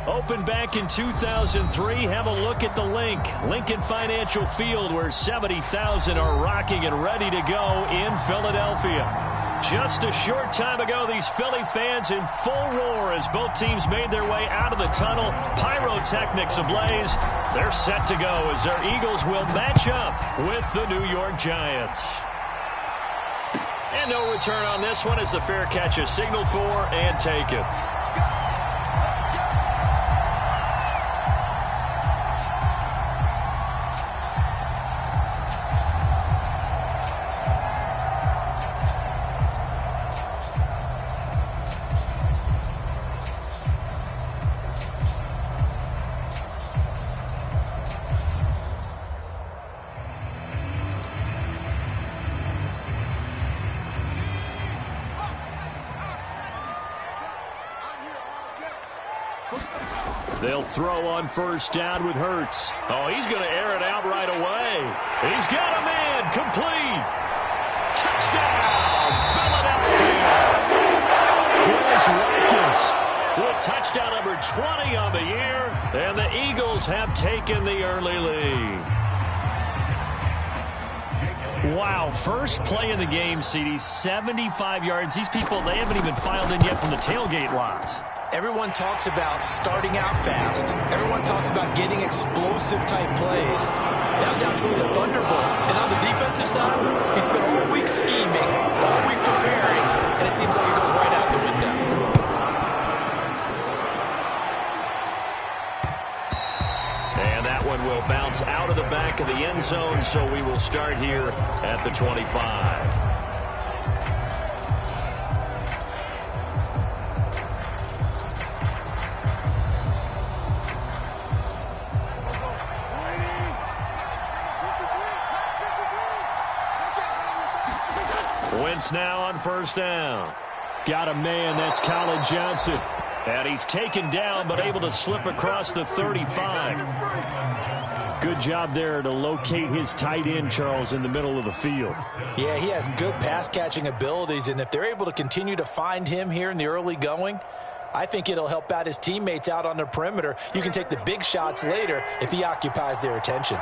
Opened back in 2003. Have a look at the Lincoln Financial Field, where 70,000 are rocking and ready to go in Philadelphia. Just a short time ago, these Philly fans in full roar as both teams made their way out of the tunnel. Pyrotechnics ablaze. They're set to go as their Eagles will match up with the New York Giants. And no return on this one as the fair catch is signaled for and taken. They'll throw on first down with Hurts. Oh, he's going to air it out right away. He's got a man complete. Touchdown, Philadelphia. Chris Watkins with touchdown number 20 on the year. And the Eagles have taken the early lead. Wow, first play in the game, CD, 75 yards. These people, they haven't even filed in yet from the tailgate lots. Everyone talks about starting out fast. Everyone talks about getting explosive-type plays. That was absolutely a thunderbolt. And on the defensive side, he spent all week scheming, all week preparing, and it seems like it goes right out the window. And that one will bounce out of the back of the end zone, so we will start here at the 25. Wentz now on first down. Got a man, that's Colin Johnson. And he's taken down, but able to slip across the 35. Good job there to locate his tight end, Charles, in the middle of the field. Yeah, he has good pass-catching abilities, and if they're able to continue to find him here in the early going, I think it'll help out his teammates out on the perimeter. You can take the big shots later if he occupies their attention.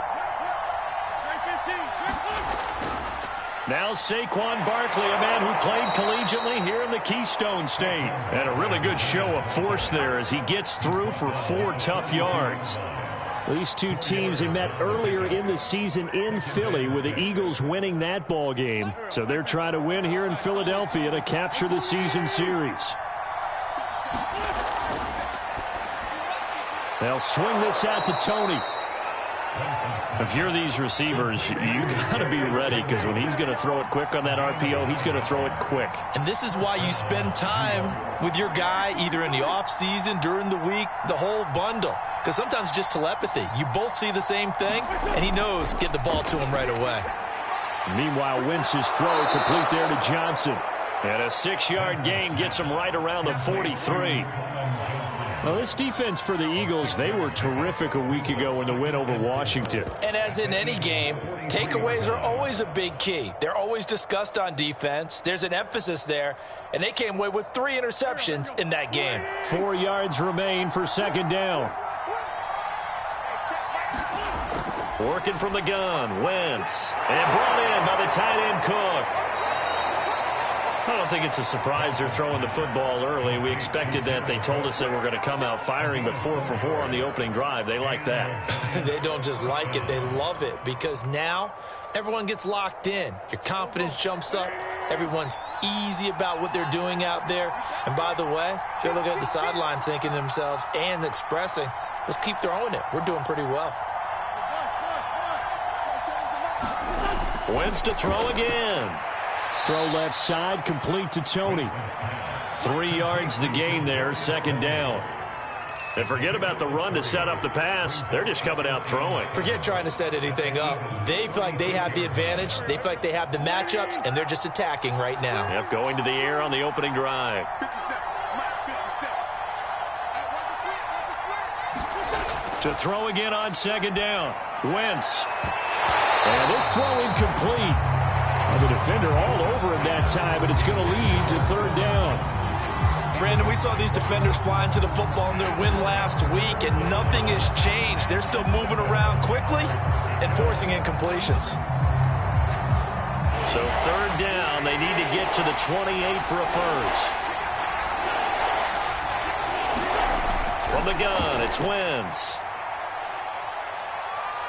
Now Saquon Barkley, a man who played collegiately here in the Keystone State. And a really good show of force there as he gets through for 4 tough yards. These two teams, they met earlier in the season in Philly with the Eagles winning that ball game. So they're trying to win here in Philadelphia to capture the season series. They'll swing this out to Tony. If you're these receivers, you got to be ready, because when he's going to throw it quick on that RPO, he's going to throw it quick. And this is why you spend time with your guy either in the offseason, during the week, the whole bundle. Because sometimes just telepathy. You both see the same thing, and he knows get the ball to him right away. Meanwhile, Wentz's throw complete there to Johnson. And a 6-yard gain gets him right around the 43. Well, this defense for the Eagles, they were terrific a week ago in the win over Washington. And as in any game, takeaways are always a big key. They're always discussed on defense. There's an emphasis there, and they came away with 3 interceptions in that game. 4 yards remain for second down. Working from the gun, Wentz. And brought in by the tight end Cook. I don't think it's a surprise they're throwing the football early. We expected that. They told us they were going to come out firing, but 4 for 4 on the opening drive. They like that. They don't just like it, they love it, because now everyone gets locked in. Your confidence jumps up. Everyone's easy about what they're doing out there. And by the way, they're looking at the sideline thinking to themselves and expressing, let's keep throwing it. We're doing pretty well. Wentz to throw again. Throw left side, complete to Tony. 3 yards the gain there, second down. And forget about the run to set up the pass. They're just coming out throwing. Forget trying to set anything up. They feel like they have the advantage. They feel like they have the matchups, and they're just attacking right now. Yep, going to the air on the opening drive. To throw again on second down. Wentz. And this throw incomplete. The defender all over him that time, but it's going to lead to third down. Brandon, we saw these defenders flying to the football in their win last week, and nothing has changed. They're still moving around quickly and forcing incompletions. So third down, they need to get to the 28 for a first. From the gun, it's Wentz.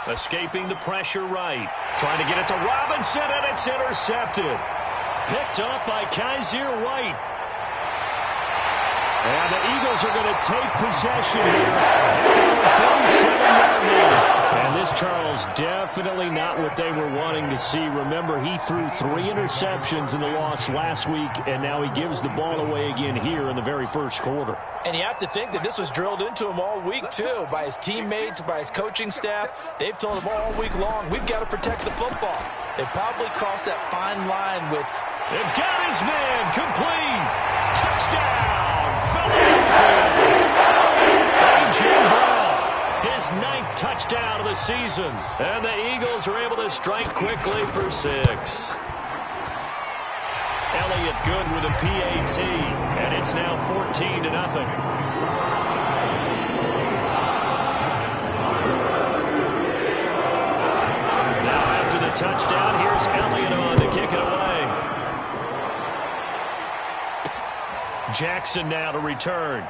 Escaping the pressure right. Trying to get it to Robinson, and it's intercepted. Picked up by Kaiser White. And the Eagles are going to take possession here. And this, Charles, definitely not what they were wanting to see. Remember, he threw 3 interceptions in the loss last week, and now he gives the ball away again here in the very first quarter. And you have to think that this was drilled into him all week, too, by his teammates, by his coaching staff. They've told him all week long, we've got to protect the football. They probably crossed that fine line with... They've got his man, complete. Touchdown, Philadelphia. A.J. Brown, his 9th touchdown of the season. And the Eagles are able to strike quickly for 6. Elliott good with a PAT, and it's now 14-0. Now after the touchdown, here's Elliott on to kick it away. Jackson now to return.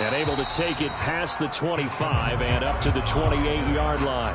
And able to take it past the 25 and up to the 28-yard line.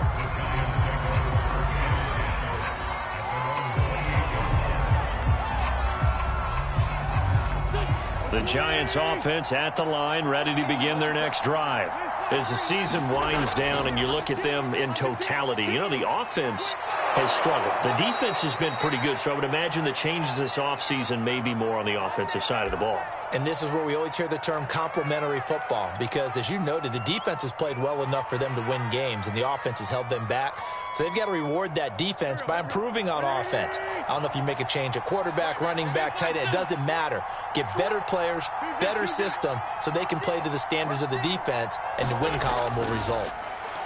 The Giants offense at the line, ready to begin their next drive. As the season winds down and you look at them in totality, you know, the offense has struggled. The defense has been pretty good, so I would imagine the changes this offseason may be more on the offensive side of the ball. And this is where we always hear the term complementary football, because as you noted, the defense has played well enough for them to win games, and the offense has held them back. So they've got to reward that defense by improving on offense. I don't know if you make a change at quarterback, running back, tight end. It doesn't matter. Get better players, better system, so they can play to the standards of the defense, and the win column will result.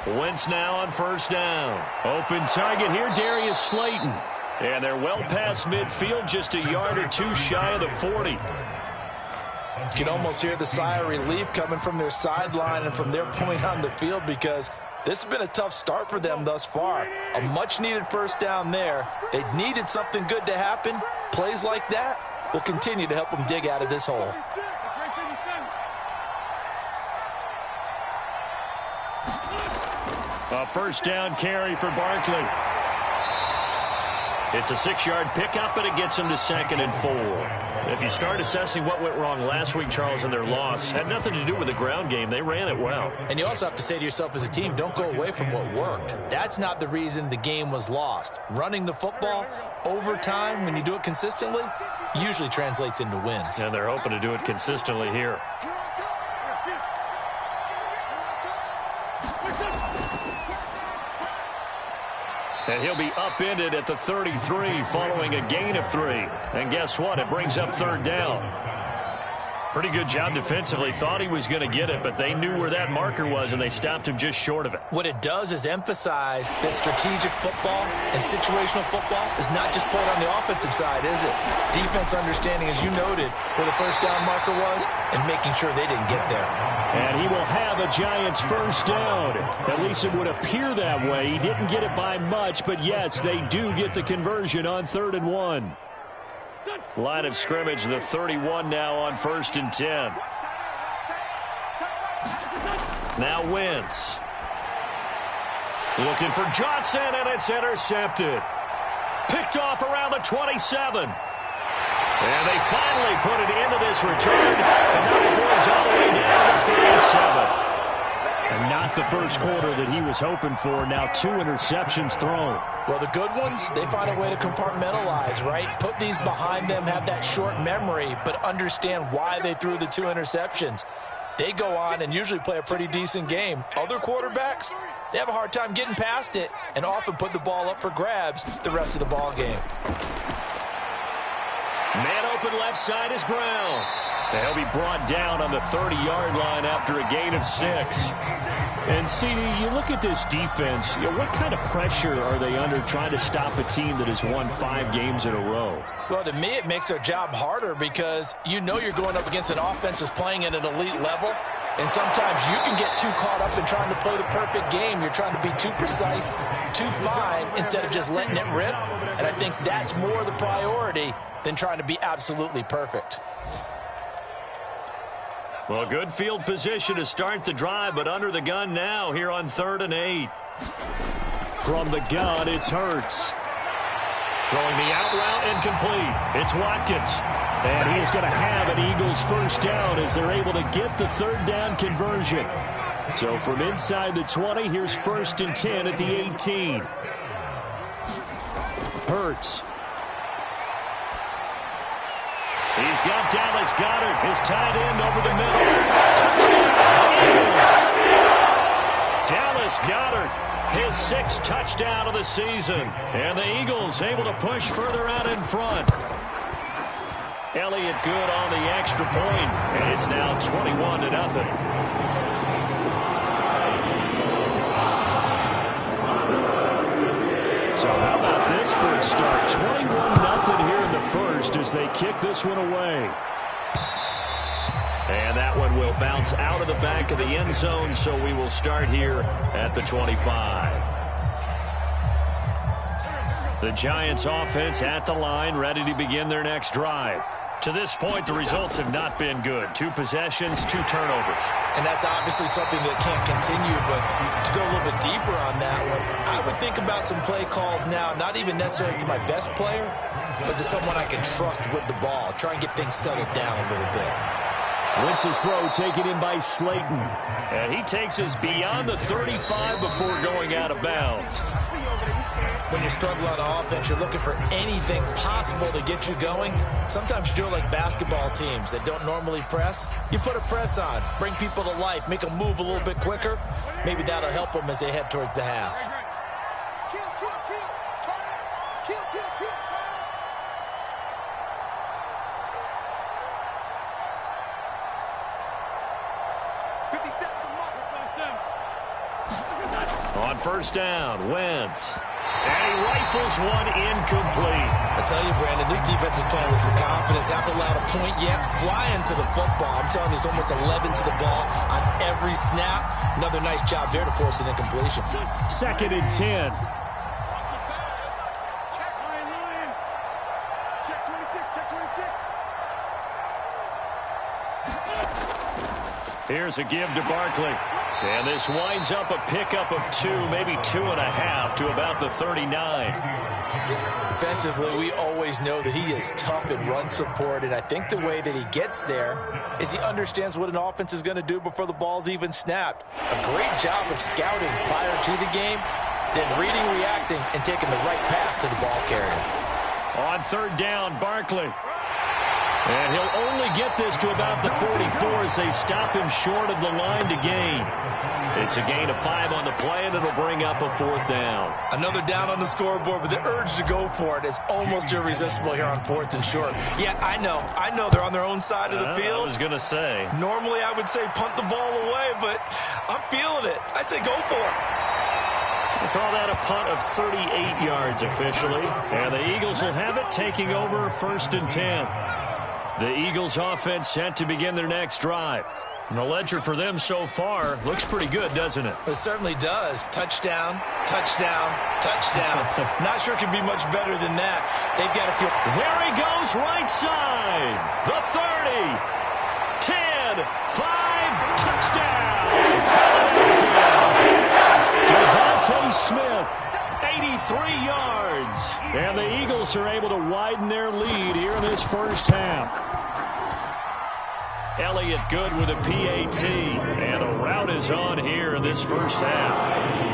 Wentz now on first down. Open target here, Darius Slayton. And they're well past midfield, just a yard or 2 shy of the 40. You can almost hear the sigh of relief coming from their sideline and from their point on the field, because this has been a tough start for them thus far. A much-needed first down there. They needed something good to happen. Plays like that will continue to help them dig out of this hole. A first down carry for Barkley. It's a 6-yard pickup, and it gets them to 2nd and 4. If you start assessing what went wrong last week, Charles, in their loss, had nothing to do with the ground game. They ran it well. And you also have to say to yourself as a team, don't go away from what worked. That's not the reason the game was lost. Running the football over time, when you do it consistently, usually translates into wins. And they're hoping to do it consistently here. And he'll be upended at the 33 following a gain of 3. And guess what? It brings up third down. Pretty good job defensively. Thought he was going to get it, but they knew where that marker was, and they stopped him just short of it. What it does is emphasize that strategic football and situational football is not just played on the offensive side, is it? Defense understanding, as you noted, where the first down marker was and making sure they didn't get there. And he will have a Giants first down. At least it would appear that way. He didn't get it by much, but yes, they do get the conversion on 3rd and 1. Line of scrimmage, the 31 now on 1st and 10. Now Wentz. Looking for Johnson, and it's intercepted. Picked off around the 27. And they finally put it into this return. And now before he's all the way down to 37. And not the first quarter that he was hoping for. Now 2 interceptions thrown. Well, the good ones, they find a way to compartmentalize, right? Put these behind them, have that short memory, but understand why they threw the 2 interceptions. They go on and usually play a pretty decent game. Other quarterbacks, they have a hard time getting past it and often put the ball up for grabs the rest of the ball game. Man open left side is Brown. They'll be brought down on the 30-yard line after a gain of 6. And CD, you look at this defense, what kind of pressure are they under trying to stop a team that has won 5 games in a row? Well, to me, it makes their job harder because you know you're going up against an offense that's playing at an elite level. And sometimes you can get too caught up in trying to play the perfect game. You're trying to be too precise, too fine, instead of just letting it rip. And I think that's more the priority than trying to be absolutely perfect. Well, good field position to start the drive, but under the gun now here on 3rd and 8. From the gun, it's Hurts. Throwing the out route incomplete. It's Watkins. And he's going to have an Eagles first down as they're able to get the 3rd down conversion. So from inside the 20, here's 1st and 10 at the 18. Hurts. He's got Dallas Goedert, his tight end, over the middle. Touchdown, Eagles. Dallas Goedert, his 6th touchdown of the season. And the Eagles able to push further out in front. Elliott good on the extra point, and it's now 21-0. So how about this for a start? 21-0 here in the first as they kick this one away. And that one will bounce out of the back of the end zone, so we will start here at the 25. The Giants offense at the line, ready to begin their next drive. To this point, the results have not been good. 2 possessions, 2 turnovers. And that's obviously something that can't continue, but to go a little bit deeper on that one, I would think about some play calls now, not even necessarily to my best player, but to someone I can trust with the ball. Try and get things settled down a little bit. Wentz's throw taken in by Slayton. And he takes us beyond the 35 before going out of bounds. When you're struggling on offense, you're looking for anything possible to get you going. Sometimes you do it like basketball teams that don't normally press. You put a press on, bring people to life, make them move a little bit quicker. Maybe that'll help them as they head towards the half. On first down, Wentz. And he rifles one incomplete. I tell you, Brandon, this defense is playing with some confidence. Haven't allowed a point yet. Flying to the football. I'm telling you, it's almost 11 to the ball on every snap. Another nice job there to force an incompletion. 2nd and 10. Here's a give to Barkley. And this winds up a pickup of 2, maybe 2.5 to about the 39. Defensively, we always know that he is tough in run support, and I think the way that he gets there is he understands what an offense is going to do before the ball's even snapped. A great job of scouting prior to the game, then reading, reacting, and taking the right path to the ball carrier. On 3rd down, Barkley. And he'll only get this to about the 44 as they stop him short of the line to gain. It's a gain of 5 on the play, and it'll bring up a 4th down. Another down on the scoreboard, but the urge to go for it is almost irresistible here on 4th and short. Yeah, I know they're on their own side of the field. I was going to say. Normally I would say punt the ball away, but I'm feeling it. I say go for it. We'll call that a punt of 38 yards officially. And the Eagles will have it, taking over 1st and 10. The Eagles offense set to begin their next drive. And the ledger for them so far looks pretty good, doesn't it? It certainly does. Touchdown, touchdown, touchdown. Not sure it can be much better than that. They've got to feel... There he goes, right side. The 30, 10, 5, touchdown. Devontae Smith, 83 yards. And the Eagles are able to widen their lead here in this first half. Elliott good with a PAT. And a rout is on here in this first half.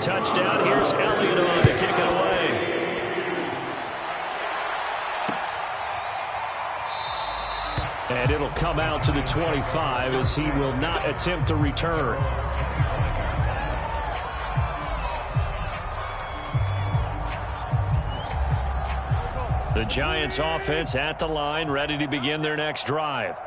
Touchdown. Here's Elliott on to kick it away. it'll come out to the 25 as he will not attempt to return. The Giants offense at the line, ready to begin their next drive.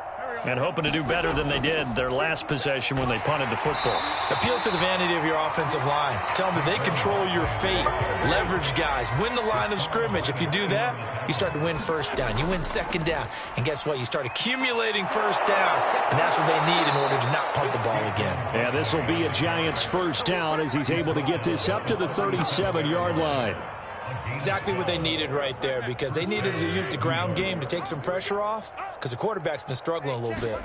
And hoping to do better than they did their last possession when they punted the football. Appeal to the vanity of your offensive line. Tell them that they control your fate. Leverage guys. Win the line of scrimmage. If you do that, you start to win first down. You win second down. And guess what? You start accumulating first downs. And that's what they need in order to not punt the ball again. Yeah, this will be a Giants first down as he's able to get this up to the 37-yard line. Exactly what they needed right there, because they needed to use the ground game to take some pressure off, because the quarterback's been struggling a little bit.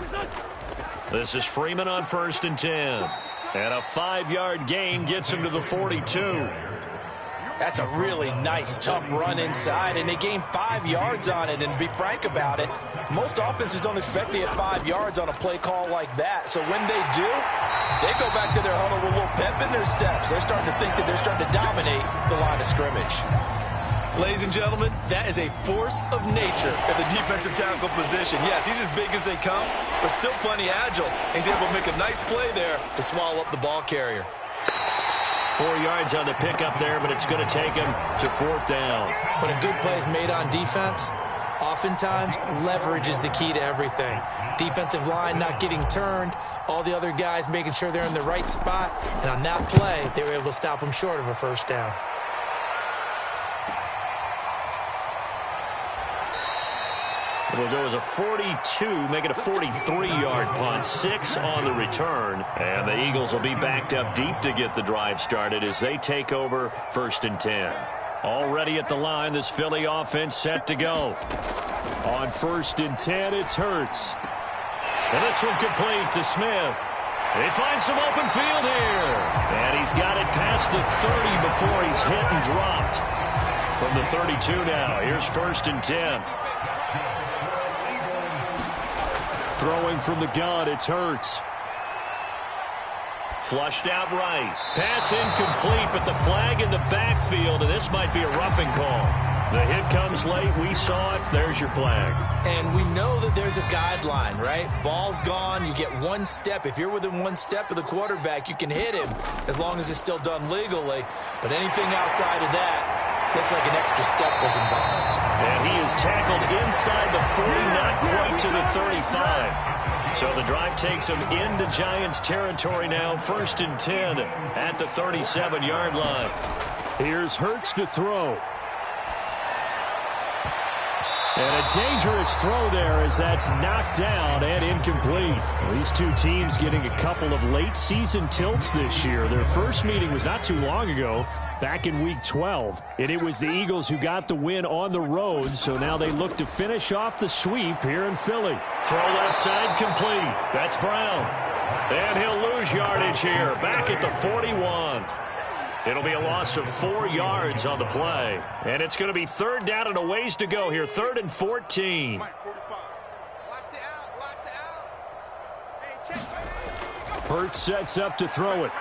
This is Freeman on 1st and 10. And a 5-yard gain gets him to the 42. That's a really nice, tough run inside, and they gained 5 yards on it. And to be frank about it, most offenses don't expect to get 5 yards on a play call like that. So when they do, they go back to their huddle with a little pep in their steps. They're starting to think that they're starting to dominate the line of scrimmage. Ladies and gentlemen, that is a force of nature at the defensive tackle position. Yes, he's as big as they come, but still plenty agile. He's able to make a nice play there to swallow up the ball carrier. 4 yards on the pickup there, but it's going to take him to 4th down. When a good play is made on defense, oftentimes leverage is the key to everything. Defensive line not getting turned, all the other guys making sure they're in the right spot, and on that play, they were able to stop them short of a first down. It'll go as a 42, make it a 43-yard punt, 6 on the return. And the Eagles will be backed up deep to get the drive started as they take over 1st and 10. Already at the line, this Philly offense set to go. On 1st and 10, it's Hurts. And this one complete to Smith. He finds some open field here. And he's got it past the 30 before he's hit and dropped. From the 32 now, here's 1st and 10. Throwing from the gun, it's Hurts. Flushed out right. Pass incomplete, but the flag in the backfield, and this might be a roughing call. The hit comes late. We saw it. There's your flag. And we know that there's a guideline, right? Ball's gone. You get 1 step. If you're within 1 step of the quarterback, you can hit him as long as it's still done legally. But anything outside of that, looks like an extra step was involved. And he is tackled inside the 40, not quite to the 35. So the drive takes him into Giants territory now. 1st and 10 at the 37-yard line. Here's Hurts to throw. And a dangerous throw there as that's knocked down and incomplete. These two teams getting a couple of late season tilts this year. Their first meeting was not too long ago, back in Week 12. And it was the Eagles who got the win on the road, so now they look to finish off the sweep here in Philly. Throw left side complete. That's Brown. And he'll lose yardage here, back at the 41. It'll be a loss of 4 yards on the play. And it's going to be 3rd down and a ways to go here. 3rd and 14. Hurts sets up to throw it.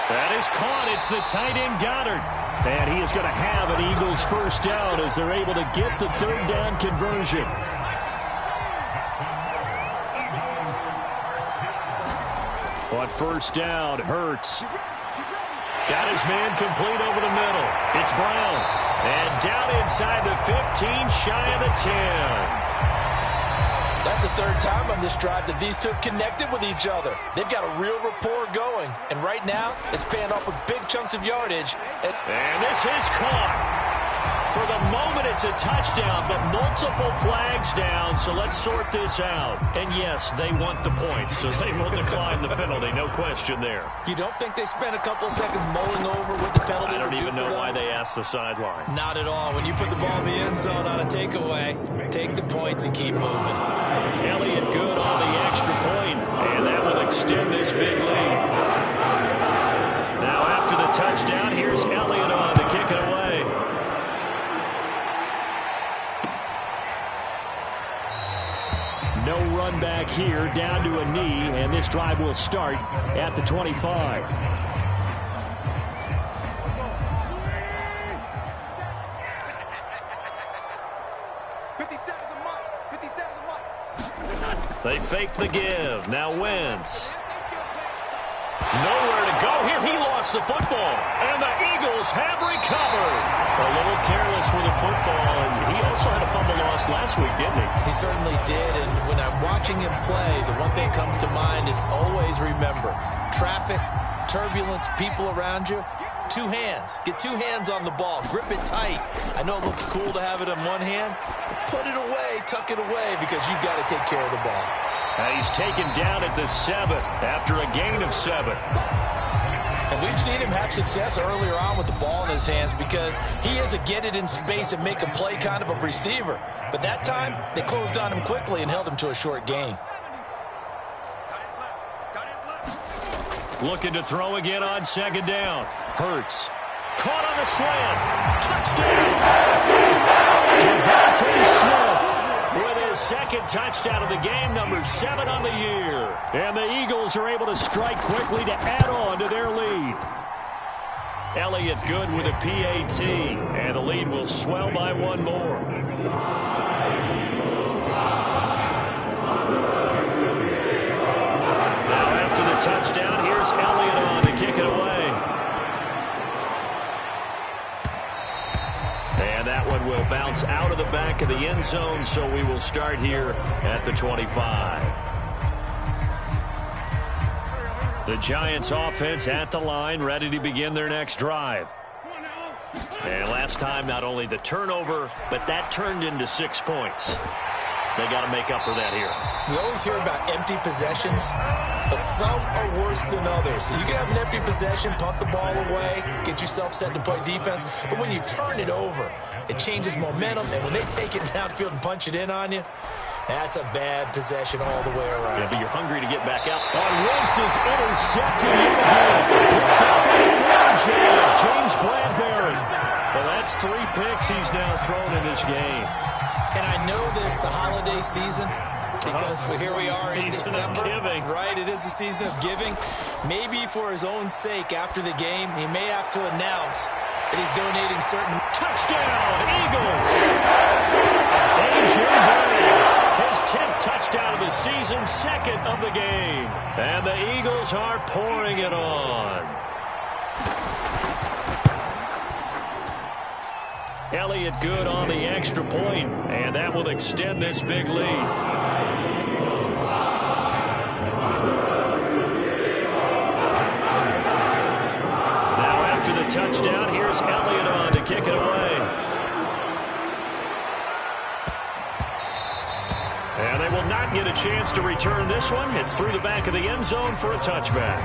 That is caught. It's the tight end Goddard. And he is going to have an Eagles first down as they're able to get the 3rd down conversion. On 1st down, Hurts. Got his man complete over the middle. It's Brown. And down inside the 15, shy of the 10. That's the 3rd time on this drive that these two have connected with each other. They've got a real rapport going. And right now, it's paying off with big chunks of yardage. And this is caught. For the moment, it's a touchdown, but multiple flags down, so let's sort this out. And yes, they want the points, so they will decline the penalty, no question there. You don't think they spent a couple of seconds mulling over what the penalty I don't would do even for know them? why they asked the sideline. Not at all. When you put the ball in the end zone on a takeaway, take the points and keep moving. Elliott good on the extra point, and that will extend this big lead. Now after the touchdown, here's Elliott on to kick it away. No run back here, down to a knee, and this drive will start at the 25. They fake the give. Now Wentz. Nowhere to go here. He lost the football. And the Eagles have recovered. A little careless with the football. And he also had a fumble loss last week, didn't he? He certainly did. And when I'm watching him play, the one thing comes to mind is always remember, traffic, turbulence, people around you. 2 hands. Get 2 hands on the ball. Grip it tight. I know it looks cool to have it in one hand, but put it away, tuck it away, because you've got to take care of the ball. And he's taken down at the 7 after a gain of 7. And we've seen him have success earlier on with the ball in his hands because he is a get it in space and make a play kind of a receiver. But that time, they closed on him quickly and held him to a short gain. Looking to throw again on 2nd down. Hurts. Caught on the slant. Touchdown. Devontae Smith with his 2nd touchdown of the game, number 7 on the year. And the Eagles are able to strike quickly to add on to their lead. Elliott good with a PAT. And the lead will swell by 1 more. Now after the touchdown, here's Elliott on to kick it away. And that one will bounce out of the back of the end zone, so we will start here at the 25. The Giants offense at the line, ready to begin their next drive. And last time, not only the turnover, but that turned into 6 points. They got to make up for that here. We always hear about empty possessions, but some are worse than others. You can have an empty possession, punt the ball away, get yourself set to play defense, but when you turn it over, it changes momentum, and when they take it downfield and punch it in on you, that's a bad possession all the way around. Yeah, but you're hungry to get back out. Wentz is intercepted yet again. Picked up by James Bradbury. Well, that's 3 picks he's now thrown in this game. And I know this, the holiday season, because here we are in December. Right, it is the season of giving. Maybe for his own sake after the game, he may have to announce that he's donating certain... Touchdown, Eagles! A.J. Brown, his 10th touchdown of the season, 2nd of the game. And the Eagles are pouring it on. Elliott good on the extra point, and that will extend this big lead. Now after the touchdown, here's Elliott on to kick it away. And they will not get a chance to return this one. It's through the back of the end zone for a touchback.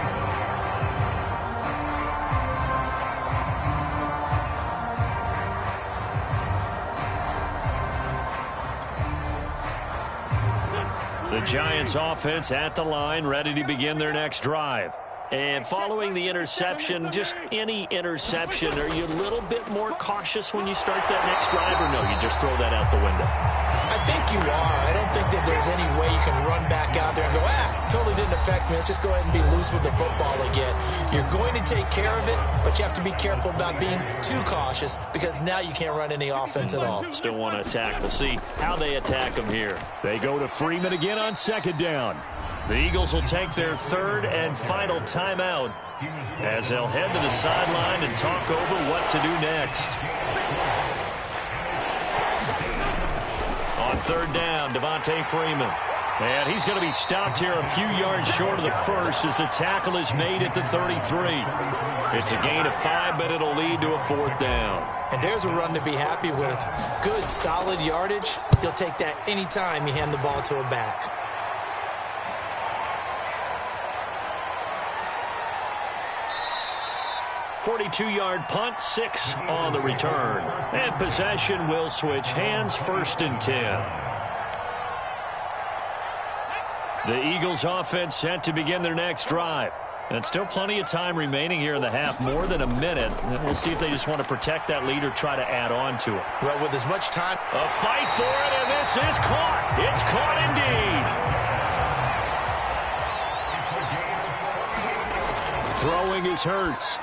The Giants offense at the line, ready to begin their next drive. And following the interception, just any interception, are you a little bit more cautious when you start that next drive, or no, you just throw that out the window? I think you are. I don't think that there's any way you can run back out there and go, totally didn't affect me. Let's just go ahead and be loose with the football again. You're going to take care of it, but you have to be careful about being too cautious because now you can't run any offense at all. Still want to attack. We'll see how they attack them here. They go to Freeman again on 2nd down. The Eagles will take their 3rd and final timeout as they'll head to the sideline and talk over what to do next. On 3rd down, Devontae Freeman. And he's going to be stopped here a few yards short of the first as the tackle is made at the 33. It's a gain of 5, but it'll lead to a 4th down. And there's a run to be happy with. Good, solid yardage. You'll take that anytime you hand the ball to a back. .42-yard punt, 6 on the return. And possession will switch hands, 1st and 10. The Eagles offense set to begin their next drive. And still plenty of time remaining here in the half, more than a minute. And we'll see if they just want to protect that lead or try to add on to it. Well, with as much time. A fight for it, and this is caught. It's caught indeed. Throwing is Hurts.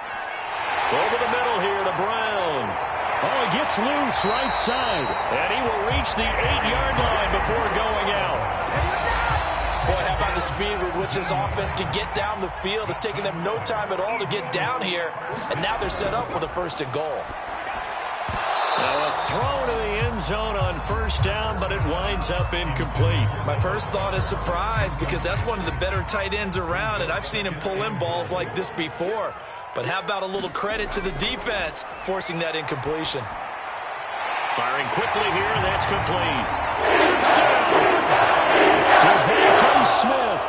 Over the middle here to Brown. Oh, he gets loose right side. And he will reach the 8-yard line before going out. speed with which this offense can get down the field. It's taken them no time at all to get down here, and now they're set up with a 1st and goal. Now a throw to the end zone on 1st down, but it winds up incomplete. My first thought is surprise, because that's one of the better tight ends around, and I've seen him pull in balls like this before. But how about a little credit to the defense forcing that incompletion? Firing quickly here, and that's complete. Touchdown! Devontae Smith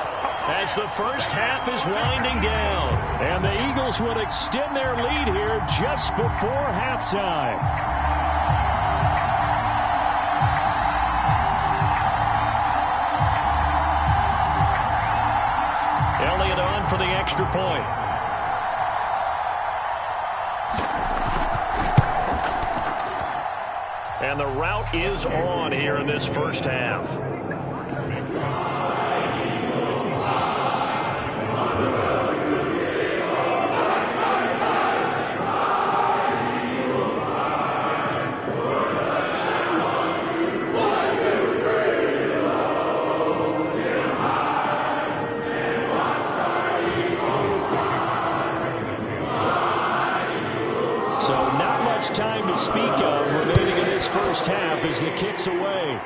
as the first half is winding down. And the Eagles would extend their lead here just before halftime. Elliott on for the extra point. And the route is on here in this first half. So not much time to speak of remaining in this first half as the kick's away.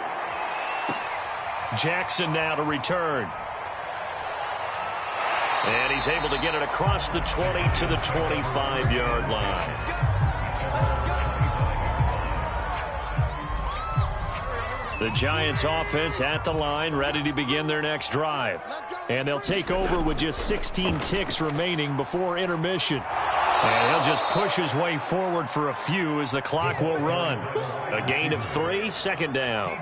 Jackson now to return. And he's able to get it across the 20 to the 25-yard line. The Giants offense at the line, ready to begin their next drive. And they'll take over with just 16 ticks remaining before intermission. And he'll just push his way forward for a few as the clock will run. A gain of 3, 2nd down.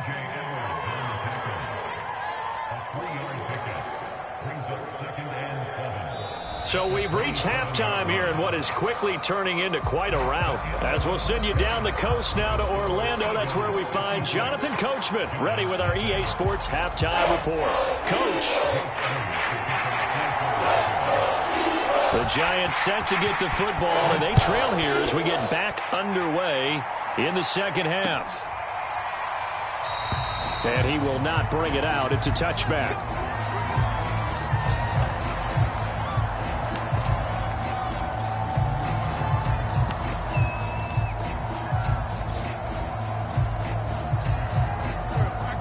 So we've reached halftime here in what is quickly turning into quite a rout. As we'll send you down the coast now to Orlando, that's where we find Jonathan Coachman, ready with our EA Sports Halftime Report. Coach. The Giants set to get the football, and they trail here as we get back underway in the second half. And he will not bring it out. It's a touchback.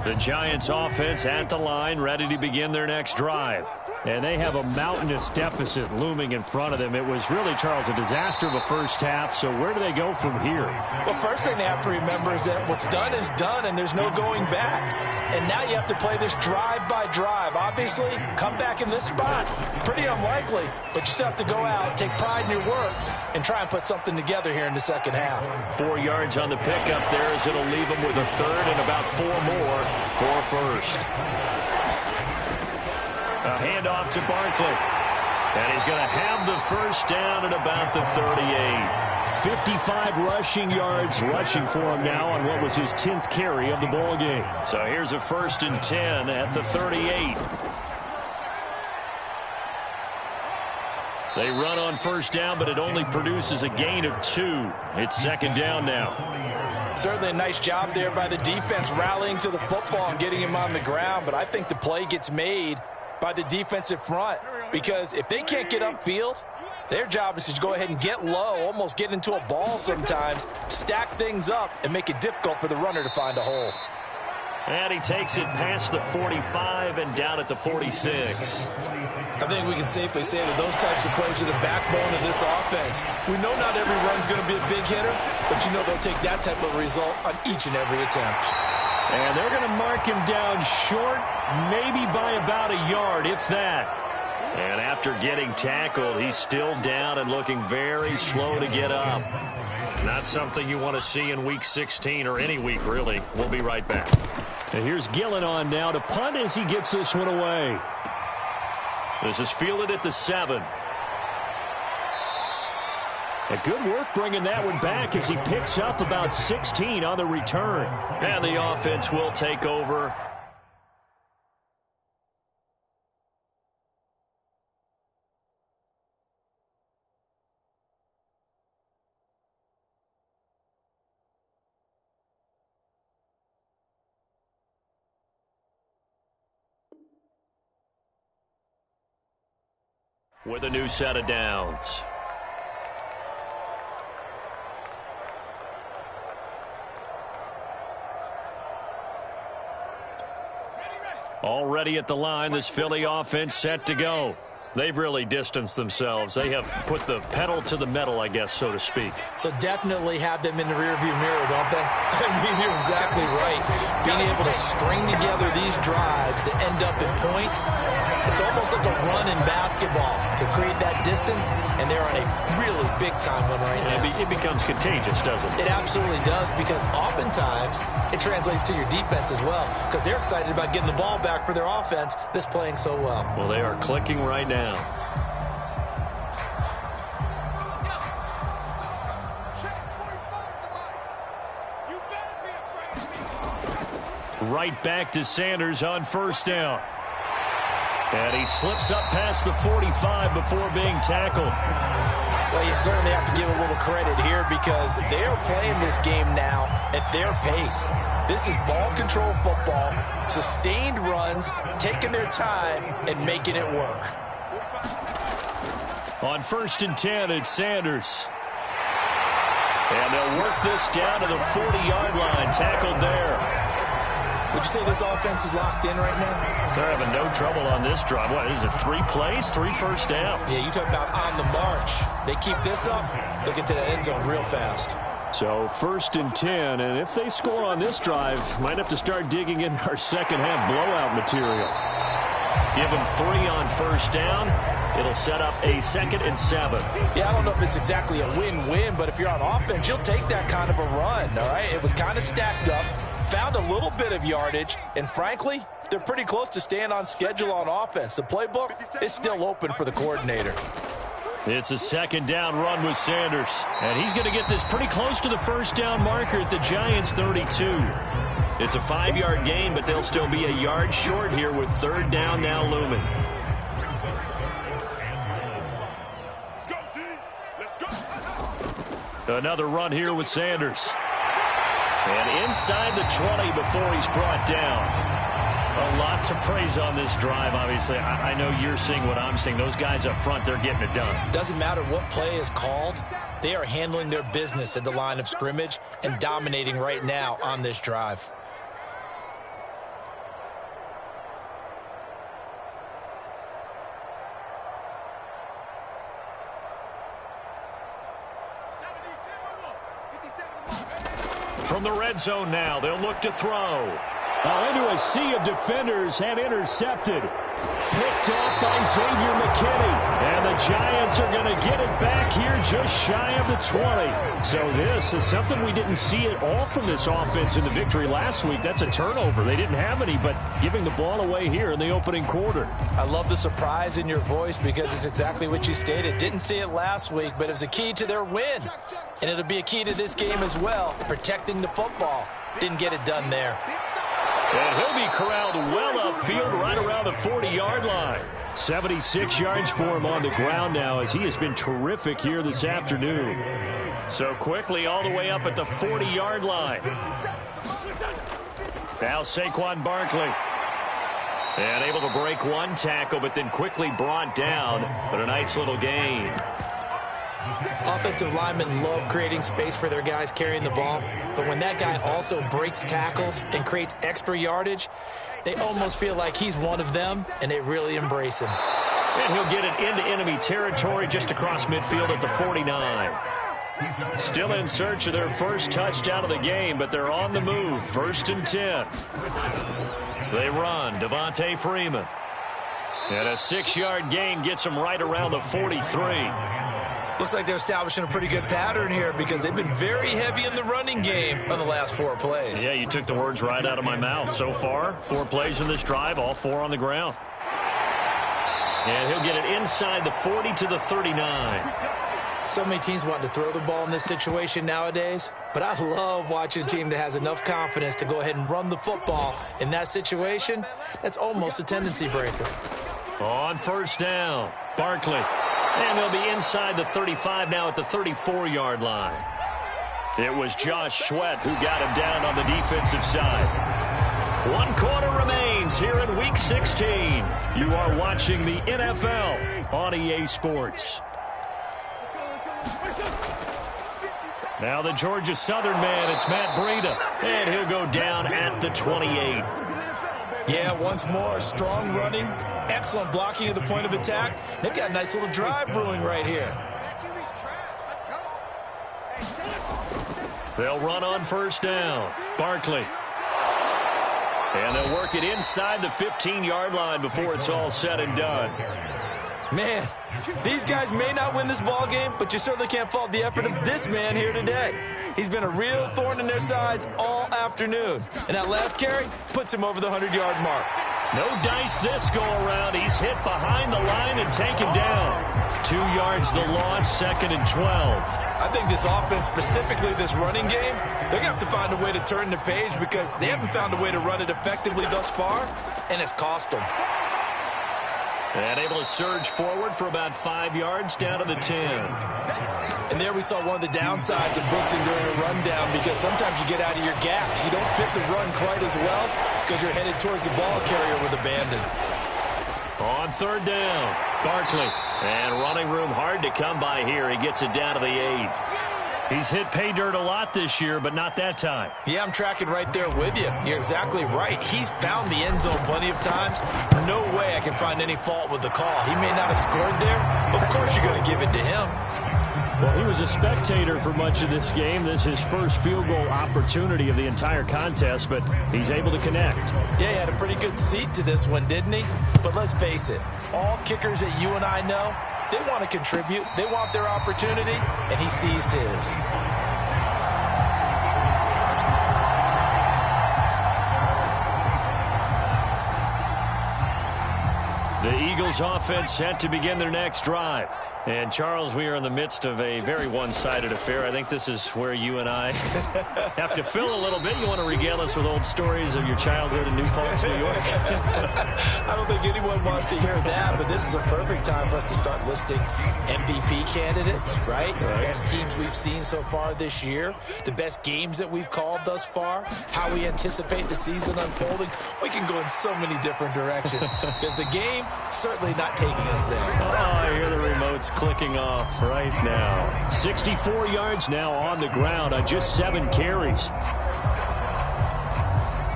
The Giants offense at the line, ready to begin their next drive. And they have a mountainous deficit looming in front of them. It was really, Charles, a disaster of a first half. So where do they go from here? Well, first thing they have to remember is that what's done is done, and there's no going back. And now you have to play this drive by drive. Obviously, come back in this spot, pretty unlikely. But you still have to go out, take pride in your work, and try and put something together here in the second half. 4 yards on the pickup there as it'll leave them with a third and about 4 more for a first. A handoff to Barkley. And he's going to have the first down at about the 38. 55 rushing yards rushing for him now on what was his 10th carry of the ball game. So here's a 1st and 10 at the 38. They run on first down, but it only produces a gain of 2. It's 2nd down now. Certainly a nice job there by the defense rallying to the football and getting him on the ground. But I think the play gets made by the defensive front, because if they can't get upfield, their job is to go ahead and get low, almost get into a ball sometimes, stack things up, and make it difficult for the runner to find a hole. And he takes it past the 45 and down at the 46. I think we can safely say that those types of plays are the backbone of this offense. We know not every run's going to be a big hitter, but you know they'll take that type of result on each and every attempt. And they're going to mark him down short, maybe by about a yard, if that. And after getting tackled, he's still down and looking very slow to get up. Not something you want to see in Week 16 or any week, really. We'll be right back. And here's Gillen on now to punt as he gets this one away. This is fielded at the 7. A good work bringing that one back as he picks up about 16 on the return. And the offense will take over. with a new set of downs. Already at the line, this Philly offense set to go. They've really distanced themselves. They have put the pedal to the metal, I guess, so to speak. So definitely have them in the rearview mirror, don't they? I mean, you're exactly right. Being able to string together these drives that end up in points, it's almost like a run in basketball to create that distance, and they're on a really big-time one right now. It becomes contagious, doesn't it? It absolutely does, because oftentimes it translates to your defense as well, because they're excited about getting the ball back for their offense that's playing so well. Well, they are clicking right now. Right back to Sanders on first down. And he slips up past the 45 before being tackled. Well, you certainly have to give a little credit here because they are playing this game now at their pace. This is ball control football, sustained runs, taking their time and making it work. On 1st and 10, it's Sanders. And they'll work this down to the 40-yard line, tackled there. Would you say this offense is locked in right now? They're having no trouble on this drive. What is it, 3 plays, 3 first downs? Yeah, you talk about on the march. They keep this up, they'll get to the end zone real fast. So 1st and 10, and if they score on this drive, might have to start digging in our second half blowout material. Give them 3 on first down. It'll set up a 2nd and 7. Yeah, I don't know if it's exactly a win-win, but if you're on offense, you'll take that kind of a run, all right? It was kind of stacked up, found a little bit of yardage, and frankly, they're pretty close to staying on schedule on offense. The playbook is still open for the coordinator. It's a 2nd down run with Sanders, and he's going to get this pretty close to the first down marker at the Giants' 32. It's a 5-yard gain, but they'll still be a yard short here with 3rd down now looming. Another run here with Sanders. And inside the 20 before he's brought down. A lot to praise on this drive, obviously. I know you're seeing what I'm seeing. Those guys up front, they're getting it done. Doesn't matter what play is called. They are handling their business at the line of scrimmage and dominating right now on this drive. From the red zone now, they'll look to throw. Into a sea of defenders and intercepted. Picked off by Xavier McKinney. And the Giants are going to get it back here just shy of the 20. So this is something we didn't see at all from this offense in the victory last week. That's a turnover. They didn't have any, but giving the ball away here in the opening quarter. I love the surprise in your voice because it's exactly what you stated. Didn't see it last week, but it was a key to their win. And it'll be a key to this game as well, protecting the football. Didn't get it done there. And he'll be corralled well upfield right around the 40-yard line. 76 yards for him on the ground now as he has been terrific here this afternoon. So quickly all the way up at the 40-yard line. Now Saquon Barkley. And able to break one tackle, but then quickly brought down. But a nice little gain. Offensive linemen love creating space for their guys carrying the ball, but when that guy also breaks tackles and creates extra yardage, they almost feel like he's one of them, and they really embrace him. And he'll get it into enemy territory just across midfield at the 49. Still in search of their first touchdown of the game, but they're on the move. 1st and 10. They run. Devontae Freeman. And a 6-yard gain gets them right around the 43. Looks like they're establishing a pretty good pattern here because they've been very heavy in the running game on the last 4 plays. Yeah, you took the words right out of my mouth. So far, 4 plays in this drive, all 4 on the ground. And he'll get it inside the 40 to the 39. So many teams want to throw the ball in this situation nowadays, but I love watching a team that has enough confidence to go ahead and run the football. In that situation, that's almost a tendency breaker. On 1st down, Barkley. And they'll be inside the 35 now at the 34-yard line. It was Josh Sweat who got him down on the defensive side. 1 quarter remains. begins here in Week 16. You are watching the NFL on EA Sports. Now the Georgia Southern man, it's Matt Breida, and he'll go down at the 28. Yeah, once more, strong running, excellent blocking at the point of attack. They've got a nice little drive brewing right here. They'll run on first down. Barkley. And they'll work it inside the 15-yard line before it's all said and done. Man, these guys may not win this ball game, but you certainly can't fault the effort of this man here today. He's been a real thorn in their sides all afternoon. And that last carry puts him over the 100-yard mark. No dice this go-around. He's hit behind the line and taken down. 2 yards the loss, 2nd and 12. I think this offense, specifically this running game, they're going to have to find a way to turn the page because they haven't found a way to run it effectively thus far, and it's cost them. And able to surge forward for about 5 yards down to the 10. And there we saw one of the downsides of blitzing during a rundown because sometimes you get out of your gaps. You don't fit the run quite as well because you're headed towards the ball carrier with abandon. On third down, Barkley. And running room hard to come by here. He gets it down to the 8. He's hit pay dirt a lot this year, but not that time. Yeah, I'm tracking right there with you. You're exactly right. He's found the end zone plenty of times. No way I can find any fault with the call. He may not have scored there, but of course you're going to give it to him. Well, he was a spectator for much of this game. This is his first field goal opportunity of the entire contest, but he's able to connect. Yeah, he had a pretty good seat to this one, didn't he? But let's face it, all kickers that you and I know, they want to contribute. They want their opportunity, and he seized his. The Eagles offense set to begin their next drive. And, Charles, we are in the midst of a very one-sided affair. I think this is where you and I have to fill a little bit. You want to regale us with old stories of your childhood in New Paltz, New York? I don't think anyone wants to hear that, but this is a perfect time for us to start listing MVP candidates, right? The best teams we've seen so far this year, the best games that we've called thus far, how we anticipate the season unfolding. We can go in so many different directions because the game certainly not taking us there. Oh, I hear the remote's clicking off right now. 64 yards now on the ground on just 7 carries.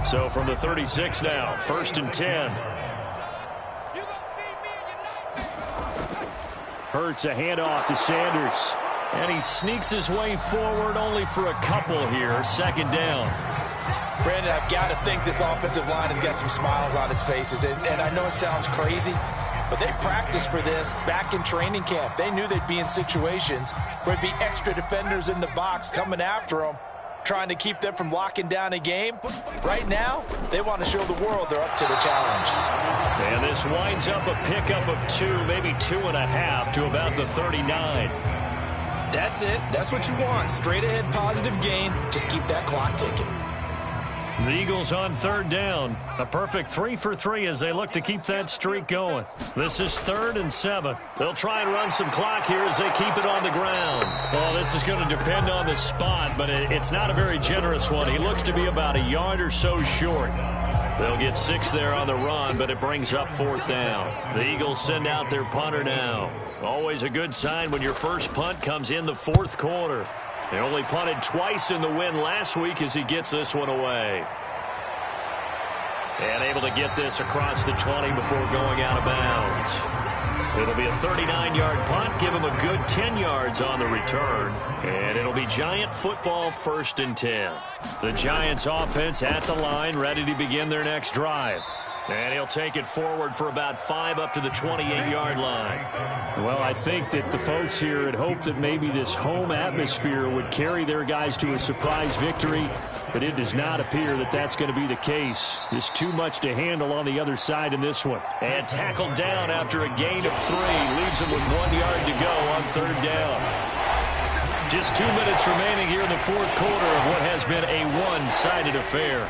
So from the 36 now, 1st and 10. Hurts a handoff to Sanders. And he sneaks his way forward only for a couple here. 2nd down. Brandon, I've got to think this offensive line has got some smiles on its faces. And I know it sounds crazy, but they practiced for this back in training camp. They knew they'd be in situations where there'd be extra defenders in the box coming after them, trying to keep them from locking down a game. Right now, they want to show the world they're up to the challenge. And this winds up a pickup of 2, maybe 2.5 to about the 39. That's it. That's what you want. Straight ahead positive gain. Just keep that clock ticking. The Eagles on 3rd down. A perfect 3 for 3 as they look to keep that streak going. This is 3rd and 7. They'll try and run some clock here as they keep it on the ground. Well, this is going to depend on the spot, but it's not a very generous one. He looks to be about a yard or so short. They'll get 6 there on the run, but it brings up 4th down. The Eagles send out their punter now. Always a good sign when your first punt comes in the 4th quarter. They only punted twice in the win last week as he gets this one away. And able to get this across the 20 before going out of bounds. It'll be a 39-yard punt, give him a good 10 yards on the return. And it'll be Giant football, 1st and 10. The Giants offense at the line, ready to begin their next drive. And he'll take it forward for about 5 up to the 28-yard line. Well, I think that the folks here had hoped that maybe this home atmosphere would carry their guys to a surprise victory, but it does not appear that that's going to be the case. There's too much to handle on the other side in this one. And tackled down after a gain of 3. Leaves him with 1 yard to go on 3rd down. Just 2 minutes remaining here in the 4th quarter of what has been a one-sided affair.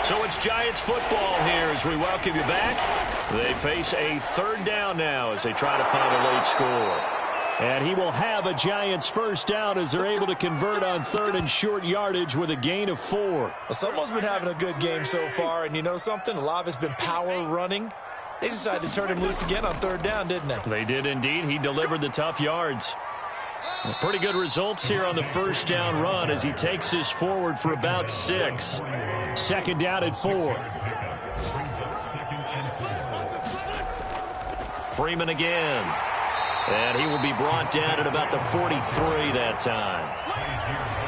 So it's Giants football here as we welcome you back. They face a 3rd down now as they try to find a late score. And he will have a Giants first down as they're able to convert on 3rd and short yardage with a gain of 4. Well, someone's been having a good game so far, and you know something? A lot of it's been power running. They decided to turn him loose again on 3rd down, didn't they? They did indeed. He delivered the tough yards. Pretty good results here on the first down run as he takes this forward for about 6. 2nd down at 4. Freeman again. And he will be brought down at about the 43 that time.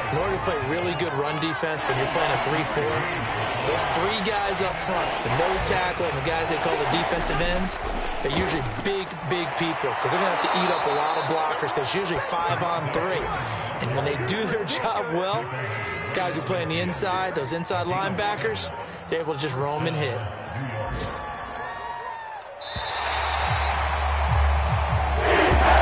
In order to play really good run defense when you're playing a 3-4, those 3 guys up front, the nose tackle and the guys they call the defensive ends, they're usually big, big people because they're going to have to eat up a lot of blockers because usually 5-on-3. And when they do their job well, guys who play on the inside, those inside linebackers, they're able to just roam and hit.